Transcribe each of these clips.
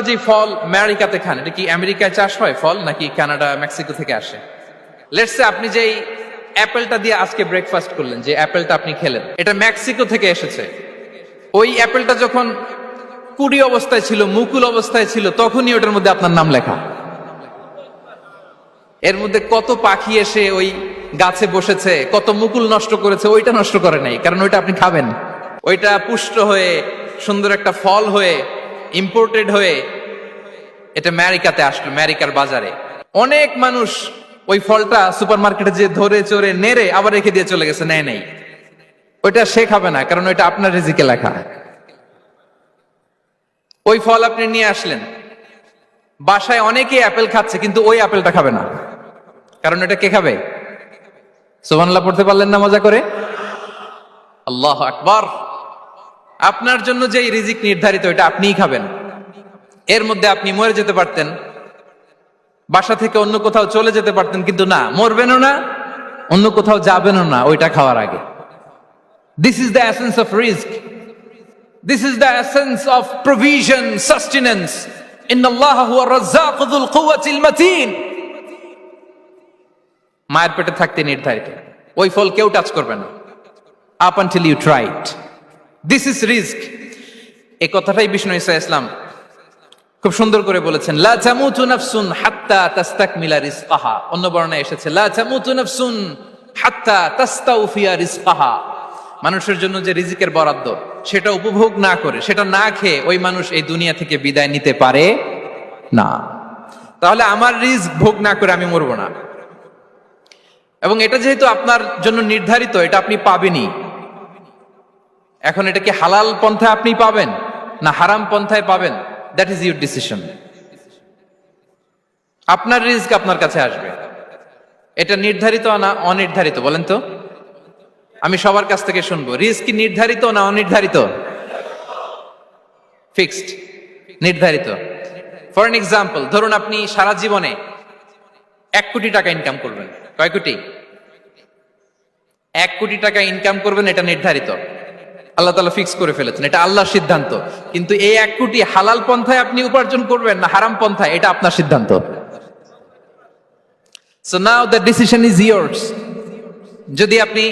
আপনারা যে ফল আমেরিকাতে খান, এটা কি আমেরিকায় চাষ হয় ফল, নাকি কানাডা মেক্সিকো থেকে আসে? লেটস সে আপনি যেই অ্যাপেলটা দিয়ে আজকে ব্রেকফাস্ট করলেন, যে অ্যাপেলটা আপনি খেলেন, এটা মেক্সিকো থেকে এসেছে। ওই অ্যাপেলটা যখন কুড়ি অবস্থায় ছিল, মুকুল অবস্থায় ছিল, তখনই ওটার মধ্যে আপনার নাম লেখা। এর মধ্যে কত পাখি এসে ওই গাছে বসেছে, কত মুকুল নষ্ট করেছে, ওইটা নষ্ট করে নাই, কারণ ওইটা আপনি খাবেন। ওইটা পুষ্ট হয়ে সুন্দর একটা ফল হয়ে ইম্পোর্টেড হয়ে এটা আমেরিকাতে আসলো, আমেরিকার বাজারে। অনেক মানুষ ওই ফলটা সুপার মার্কেটে যে ধরে চড়ে নেড়ে আবার রেখে দিয়ে চলে গেছে, নেয় নেই। ওইটা সে খাবে না, কারণ ওইটা আপনার রিজিকে লেখা। ওই ফল আপনি নিয়ে আসলেন, বাসায় অনেকেই অ্যাপেল খাচ্ছে, কিন্তু ওই অ্যাপেলটা খাবে না, কারণ এটা কে খাবে? সুবহানাল্লাহ পড়তে পারলেন না মজা করে? আল্লাহু আকবার। আপনার জন্য যে রিজিক নির্ধারিত, এটা আপনিই খাবেন। এর মধ্যে আপনি মরে যেতে পারতেন, বাসা থেকে অন্য কোথাও চলে যেতে পারতেন, কিন্তু না, মরবেনও না, অন্য কোথাও যাবেনও না ওইটা খাওয়ার আগে। This is the essence of risk, this is the essence of provision, sustenance. ইন্নাল্লাহা হুয়া রাজ্জাকু যুল কুওয়াতিল মাতিন। মায়ের পেটে থাকতে নির্ধারিত, ওই ফল কেউ টাচ করবে না up until you try it. This is risk. এই কথাটাই বিষ্ণু ঈসা ইসলাম খুব সুন্দর করে বলেছেন, লা তামুতু নাফসুন হাত্তা তাস্তাকমিলা রিজকাহা। অন্য বর্ণনায় এসেছে লা তামুতু নাফসুন হাত্তা তাস্তাউফিয়া রিজকাহা। মানুষের জন্য যে রিজিকের বরাদ্দ, সেটা উপভোগ না করে, সেটা না খেয়ে ওই মানুষ এই দুনিয়া থেকে বিদায় নিতে পারে না। তাহলে আমার রিস্ক ভোগ না করে আমি মরবো না। এবং এটা যেহেতু আপনার জন্য নির্ধারিত, এটা আপনি পাবেনই। এখন এটা কি হালাল পন্থায় আপনি পাবেন না হারাম পন্থায় পাবেন, দ্যাট ইজ ইউর ডিসিশন। আপনার রিস্ক আপনার কাছে আসবে। এটা নির্ধারিত না অনির্ধারিত, বলেন তো? আমি সবার কাছ থেকে শুনবো, রিস্ক কি নির্ধারিত না অনির্ধারিত? ফিক্সড, নির্ধারিত। ফর এন এক্সাম্পল, ধরুন আপনি সারা জীবনে 1 কোটি টাকা ইনকাম করবেন। কয় কোটি? 1 কোটি টাকা ইনকাম করবেন, এটা নির্ধারিত, আল্লাহ তাআলা ফিক্স করে ফেলেছেন, এটা আল্লাহর সিদ্ধান্ত। কিন্তু এই 1 কোটি হালাল পন্থায় আপনি উপার্জন করবেন না হারাম পন্থায়, এটা আপনার সিদ্ধান্ত। So now the decision is years. যদি আপনি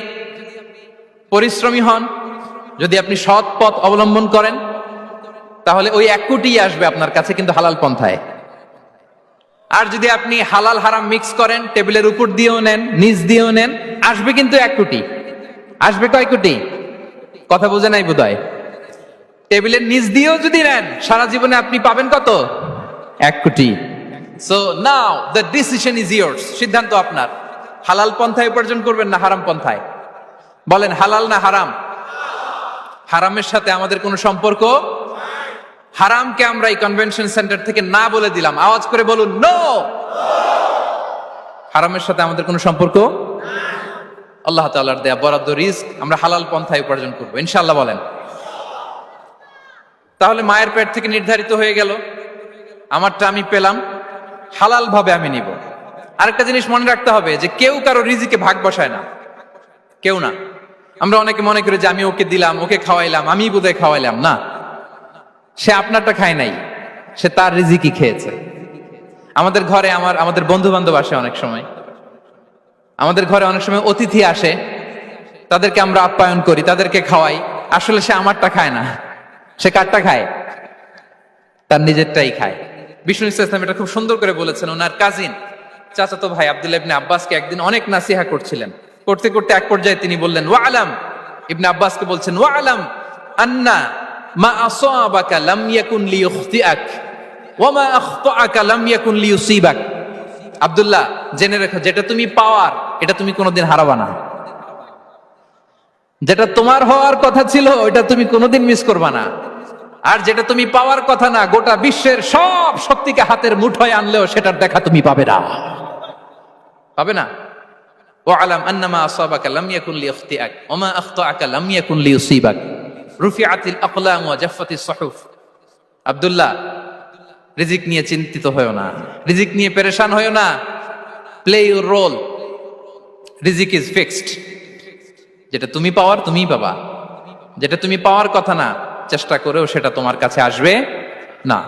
পরিশ্রমী হন, যদি আপনি সৎ পথ অবলম্বন করেন, তাহলে ওই 1 কোটি আসবে আপনার কাছে, কিন্তু হালাল পন্থায়। আর যদি আপনি হালাল হারাম মিক্স করেন, টেবিলের উপর দিয়েও নেন, নিচ দিয়েও নেন, আসবে কিন্তু 1 কোটি। আসবে কয় কোটি? কথা বোঝে নাই বোধহয়। টেবিলের নিচ দিয়েও যদি নেন, সারা জীবনে আপনি পাবেন কত? 1 কোটি। So now the decision is years. সিদ্ধান্ত আপনার। হালাল পন্থায় উপার্জন করবেন না হারাম পন্থায়? বলেন, হালাল না হারাম? হারামের সাথে আমাদের কোনো সম্পর্ক? হারামকে আমরা এই কনভেনশন সেন্টার থেকে না বলে দিলাম, আওয়াজ করে বলুন নো। হারামের সাথে আমাদের কোনো সম্পর্ক? আল্লাহ তাআলার দেয়া বরাদ্দ রিস্ক আমরা হালাল পন্থায় উপার্জন করবো ইনশাআল্লাহ, বলেন। তাহলে মায়ের পেট থেকে নির্ধারিত হয়ে গেল, আমারটা আমি পেলাম, হালাল ভাবে আমি নিব। আরেকটা জিনিস মনে রাখতে হবে, যে কেউ কারো রিজিকে ভাগ বসায় না, কেউ না। আমরা অনেকে মনে করি যে আমি ওকে দিলাম, ওকে খাওয়াইলাম, আমি বোধহয় খাওয়াইলাম। না, সে আপনারটা খায় নাই, সে তার রিজিকই খেয়েছে। আমাদের ঘরে আমাদের বন্ধু বান্ধব আসে, অনেক সময় আমাদের ঘরে অনেক সময় অতিথি আসে, তাদেরকে আমরা আপ্যায়ন করি, তাদেরকে খাওয়াই। আসলে সে আমারটা খায় না, সে কারটা খায়? তার নিজেরটাই খায়। বিষ্ণু ইসলাম এটা খুব সুন্দর করে বলেছেন। ওনার কাজিন, চাচাতো ভাই আব্দুল্লাহ ইবনে আব্বাসকে একদিন অনেক নাসিহা করছিলেন। করতে করতে এক পর্যায়ে তিনি বললেন, ওয়া আলাম, ইবনে আব্বাসকে বলছেন, ওয়া আলাম আন্না মা আসাবাকা লাম ইয়াকুন লিইখতিআক ওয়া মা আখতাআকা লাম ইয়াকুন লিইউসিবাক। আব্দুল্লাহ, জেনে রেখো, যেটা তুমি পাওয়ার, এটা তুমি কোনোদিন হারাবা না। যেটা তোমার হওয়ার কথা ছিল, ওইটা তুমি কোনোদিন মিস করবা না। আর যেটা তুমি পাওয়ার কথা না, গোটা বিশ্বের সব শক্তিকে হাতের মুঠোয় আনলেও সেটার দেখা তুমি পাবে না, পাবে না। ওয়া আলাম আন্নামা আসাবাকা লাম ইয়াকুন লিইখতিআক ওয়া মা আখতাআকা লাম ইয়াকুন লিইউসিবাক রুফিআতিল আকলাম ওয়া জাফফাতিস সুহুফ। আব্দুল্লাহ, রিজিক নিয়ে চিন্তিত হয়ো না, রিজিক নিয়ে পেরেশান হয়ো না। প্লে ইউর রোল, রিজিক ইজ ফিক্সড। যেটা তুমি পাওয়ার তুমিই পাবা, যেটা তুমি পাওয়ার কথা না, চেষ্টা করেও সেটা তোমার কাছে আসবে না।